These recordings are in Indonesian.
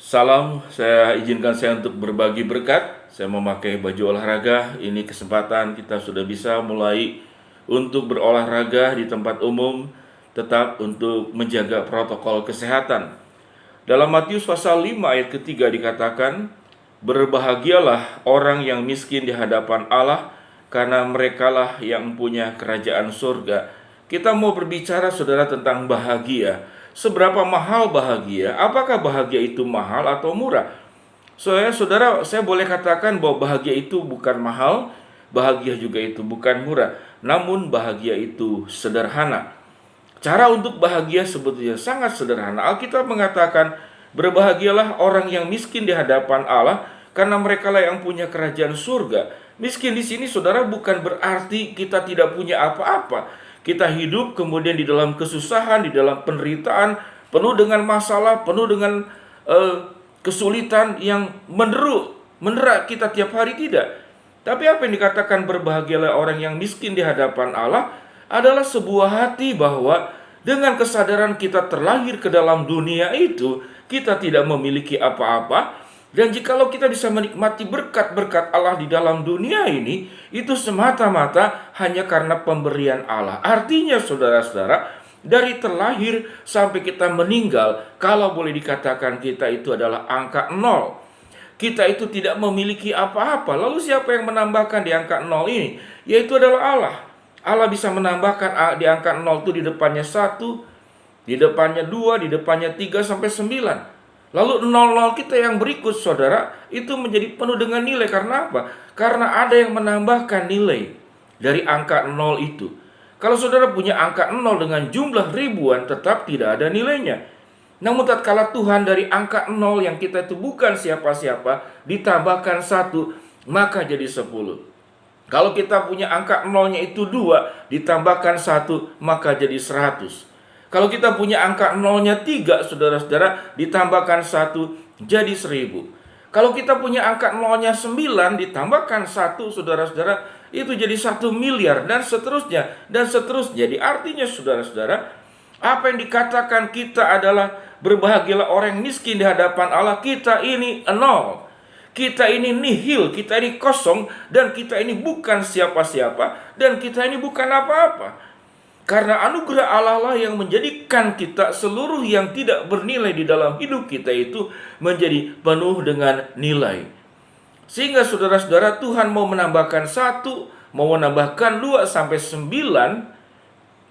Salam, saya izinkan saya untuk berbagi berkat. Saya memakai baju olahraga. Ini kesempatan kita sudah bisa mulai untuk berolahraga di tempat umum, tetap untuk menjaga protokol kesehatan. Dalam Matius pasal 5 ayat ketiga dikatakan, "Berbahagialah orang yang miskin di hadapan Allah, karena merekalah yang punya kerajaan surga." Kita mau berbicara saudara tentang bahagia. Seberapa mahal bahagia? Apakah bahagia itu mahal atau murah? Saudara, saya boleh katakan bahwa bahagia itu bukan mahal, bahagia juga itu bukan murah. Namun bahagia itu sederhana. Cara untuk bahagia sebetulnya sangat sederhana. Alkitab mengatakan, "Berbahagialah orang yang miskin di hadapan Allah, karena merekalah yang punya kerajaan surga." Miskin di sini saudara bukan berarti kita tidak punya apa-apa. Kita hidup kemudian di dalam kesusahan, di dalam penderitaan, penuh dengan masalah, penuh dengan kesulitan yang mendera kita tiap hari, tidak. Tapi apa yang dikatakan berbahagialah orang yang miskin di hadapan Allah adalah sebuah hati bahwa dengan kesadaran kita terlahir ke dalam dunia itu, kita tidak memiliki apa-apa. Dan jikalau kita bisa menikmati berkat-berkat Allah di dalam dunia ini, itu semata-mata hanya karena pemberian Allah. Artinya saudara-saudara, dari terlahir sampai kita meninggal, kalau boleh dikatakan kita itu adalah angka 0. Kita itu tidak memiliki apa-apa. Lalu siapa yang menambahkan di angka 0 ini? Yaitu adalah Allah. Allah bisa menambahkan di angka 0 itu di depannya 1, di depannya 2, di depannya 3 sampai 9. Lalu 00 kita yang berikut saudara itu menjadi penuh dengan nilai. Karena apa? Karena ada yang menambahkan nilai dari angka 0 itu. Kalau saudara punya angka 0 dengan jumlah ribuan, tetap tidak ada nilainya. Namun tatkala Tuhan dari angka 0 yang kita itu bukan siapa-siapa ditambahkan 1, maka jadi 10. Kalau kita punya angka 0-nya itu 2, ditambahkan 1, maka jadi 100. Kalau kita punya angka 0-nya 3, saudara-saudara, ditambahkan 1, jadi 1000. Kalau kita punya angka 0-nya 9, ditambahkan 1, saudara-saudara, itu jadi 1 miliar, dan seterusnya, dan seterusnya. Jadi artinya, saudara-saudara, apa yang dikatakan kita adalah berbahagialah orang miskin di hadapan Allah, kita ini 0. Kita ini nihil, kita ini kosong, dan kita ini bukan siapa-siapa, dan kita ini bukan apa-apa. Karena anugerah Allah lah yang menjadikan kita seluruh yang tidak bernilai di dalam hidup kita itu menjadi penuh dengan nilai. Sehingga saudara-saudara, Tuhan mau menambahkan 1, mau menambahkan 2 sampai 9,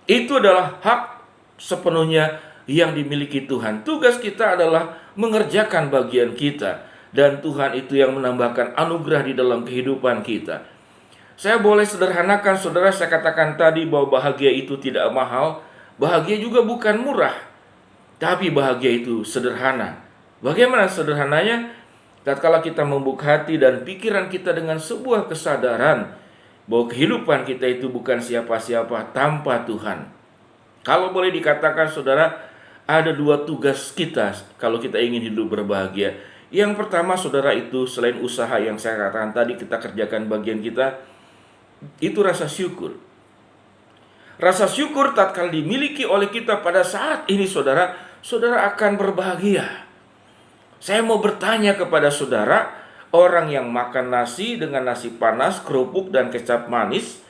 itu adalah hak sepenuhnya yang dimiliki Tuhan. Tugas kita adalah mengerjakan bagian kita, dan Tuhan itu yang menambahkan anugerah di dalam kehidupan kita. Saya boleh sederhanakan saudara, saya katakan tadi bahwa bahagia itu tidak mahal, bahagia juga bukan murah, tapi bahagia itu sederhana. Bagaimana sederhananya? Tatkala kita membuka hati dan pikiran kita dengan sebuah kesadaran bahwa kehidupan kita itu bukan siapa-siapa tanpa Tuhan. Kalau boleh dikatakan saudara, ada 2 tugas kita kalau kita ingin hidup berbahagia. Yang pertama saudara, itu selain usaha yang saya katakan tadi, kita kerjakan bagian kita, itu rasa syukur. Rasa syukur tatkala dimiliki oleh kita pada saat ini saudara, saudara akan berbahagia. Saya mau bertanya kepada saudara, orang yang makan nasi dengan nasi panas, kerupuk dan kecap manis,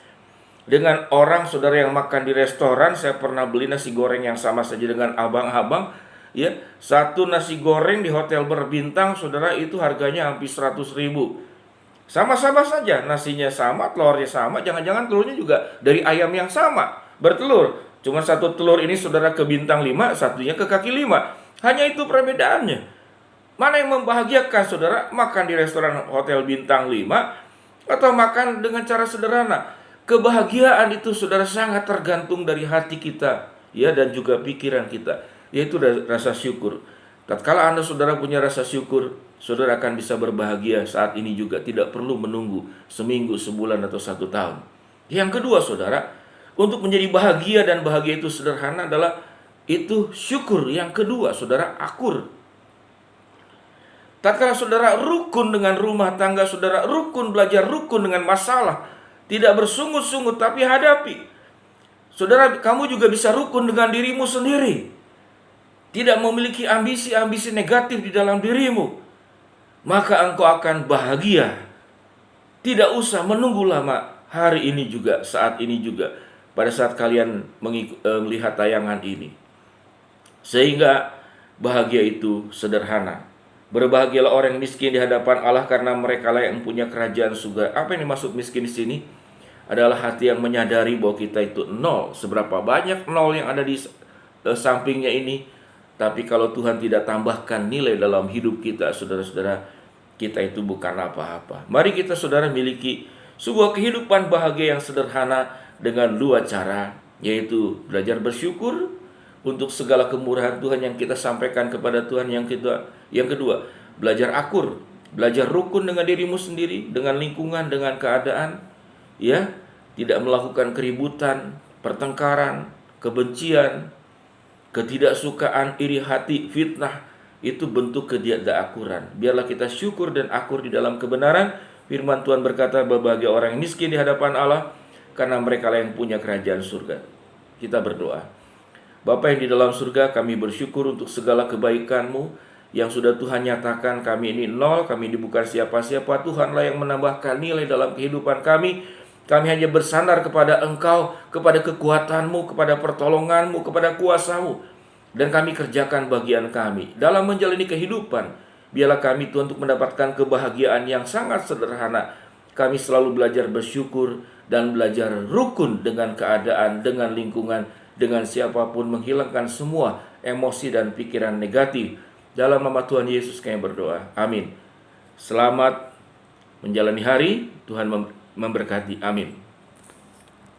dengan orang saudara yang makan di restoran, saya pernah beli nasi goreng yang sama saja dengan abang-abang, ya, satu nasi goreng di hotel berbintang saudara itu harganya hampir 100.000. Sama-sama saja, nasinya sama, telurnya sama, jangan-jangan telurnya juga dari ayam yang sama, bertelur. Cuma satu telur ini saudara ke bintang 5, satunya ke kaki 5. Hanya itu perbedaannya. Mana yang membahagiakan saudara? Makan di restoran hotel bintang 5 atau makan dengan cara sederhana? Kebahagiaan itu saudara sangat tergantung dari hati kita, ya, dan juga pikiran kita, yaitu rasa syukur. Tatkala Anda saudara punya rasa syukur, saudara akan bisa berbahagia saat ini juga, tidak perlu menunggu seminggu, sebulan, atau 1 tahun. Yang kedua saudara, untuk menjadi bahagia, dan bahagia itu sederhana, adalah itu syukur. Yang kedua saudara, akur. Tatkala saudara rukun dengan rumah tangga, saudara rukun belajar, rukun dengan masalah, tidak bersungut-sungut tapi hadapi. Saudara, kamu juga bisa rukun dengan dirimu sendiri. tidak memiliki ambisi-ambisi negatif di dalam dirimu, maka engkau akan bahagia. Tidak usah menunggu lama, hari ini juga, saat ini juga, pada saat kalian melihat tayangan ini. Sehingga bahagia itu sederhana. Berbahagialah orang miskin di hadapan Allah, karena mereka lah yang punya kerajaan surga. Apa yang dimaksud miskin di sini? Adalah hati yang menyadari bahwa kita itu nol. Seberapa banyak nol yang ada di sampingnya ini, tapi kalau Tuhan tidak tambahkan nilai dalam hidup kita, saudara-saudara, kita itu bukan apa-apa. Mari kita, saudara, miliki sebuah kehidupan bahagia yang sederhana dengan dua cara, yaitu belajar bersyukur untuk segala kemurahan Tuhan yang kita sampaikan kepada Tuhan. Yang kedua, belajar akur, belajar rukun dengan dirimu sendiri, dengan lingkungan, dengan keadaan, ya, tidak melakukan keributan, pertengkaran, kebencian, ketidaksukaan, iri hati, fitnah. Itu bentuk ketidakakuran. Biarlah kita syukur dan akur di dalam kebenaran. Firman Tuhan berkata, berbahagia orang yang miskin di hadapan Allah, karena mereka lah yang punya kerajaan surga. Kita berdoa. Bapa yang di dalam surga, kami bersyukur untuk segala kebaikan-Mu yang sudah Tuhan nyatakan. Kami ini nol, kami ini bukan siapa-siapa. Tuhanlah yang menambahkan nilai dalam kehidupan kami. Kami hanya bersandar kepada Engkau, kepada kekuatan-Mu, kepada pertolongan-Mu, kepada kuasa-Mu. Dan kami kerjakan bagian kami dalam menjalani kehidupan. Biarlah kami, Tuhan, untuk mendapatkan kebahagiaan yang sangat sederhana. Kami selalu belajar bersyukur dan belajar rukun dengan keadaan, dengan lingkungan, dengan siapapun, menghilangkan semua emosi dan pikiran negatif. Dalam nama Tuhan Yesus kami berdoa. Amin. Selamat menjalani hari. Tuhan memberkati. Amin.